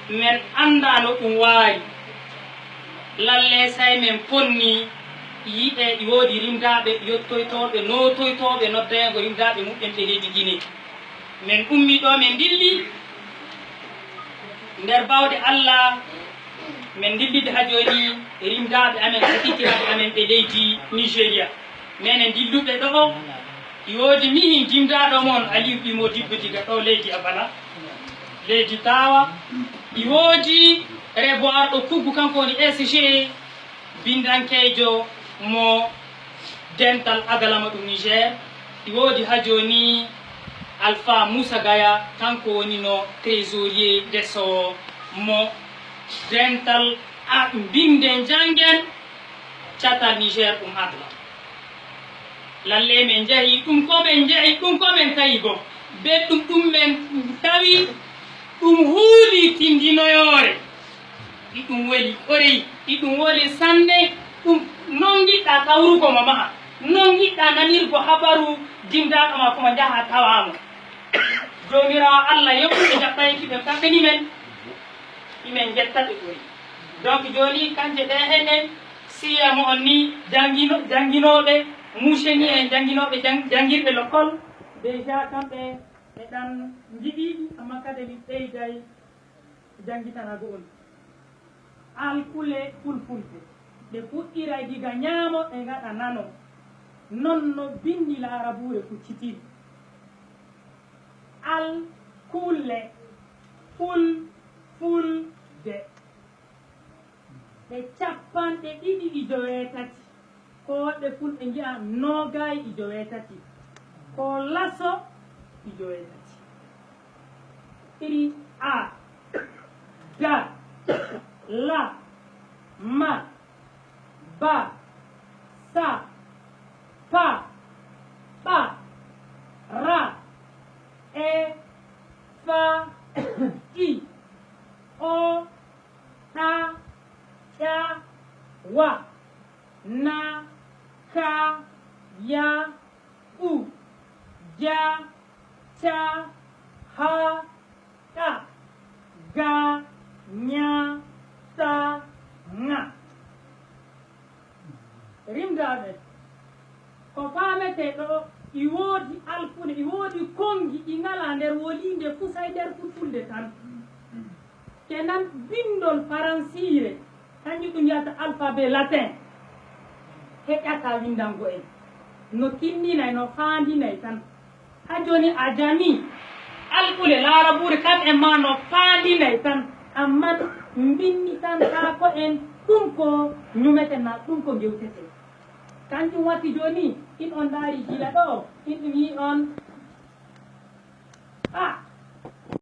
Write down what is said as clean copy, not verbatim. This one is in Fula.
men andano ɗum waari lalle say men ponni yiɗe woodi rimdaɓe yettoytoɓe notoytoɓe noddayengo rimdaɓe muɓɓen ɓe leydi Guinée men ummi ɗo men dilli nder bawde Allah men dillide ha joni rimdaɓe amen hakikiraɓe amen ɓe leydi Nigéria menen dilluɓe ɗo yoodi mihin dimdaɗo moon Aliou Ɓimo Dibbo diga ɗo leydi Abala leydi Tawa yoodi rebo arɗo kuggu kanko woni SG bindankejo mo dental agalama ɗum Niger woodi ha joni Alpha Moussa Gaya kanko woni no trésorier desowo mo dental binde jangen catal Niger ɗum adla lalle men jahi ɗum komin jahi ɗum komin tawi bo be ɗum men tawi ɗum huuli tindinoyore ɗum weli ɓoreyi ɗum woli sande ɗum non giɗɗa kawrugo mo maha non giɗɗa nanirgo habaru dimdaɗo ma koma jaha tawamo jomirawo Allah yokkuɓe jaɓɓaykiɓe kamɓeni men imen jettaɓe ɓuri donc joni kanje ɗe enen siyamo on ni jangguinoɓe muuseni en jangguinoɓe jangguirɓe l'école déjà kamɓe ɓe ɗan jiɗi amma kadi mi ɓeyday janggitanago on alkule fulfulde ɓe fuɗɗira diga ñaamo ɓe gaɗa nano non no bindi laarabure kuccitiri alkule fulfulde ɓe capanɗe ɗiɗi e joweetati ko woɓɓe fulɓe jiya nogayi e joweetati ko laso e joweetati iri a da la ma ba sa pa ba ra e fa i o ta ya wa na ka ya u ja cha ha ta ga nya ta nga rimdaɓe ko famete ɗo i woodi alfude i woodi kongi ɗi ngala nder wolinde kusay nder fulfulde tan kenan bindol faransire kañum ɗum yiyata alphabet latin heƴata windango en no tinninay no fandinay tan ha joni a jami alɓule laarabure kam en ma no fandinay tan amma mbinni tan ha ko en ɗum ko ñumeten na ɗum ko gewtete kanjum watti joni in on daari gila ɗo in ɗum yi on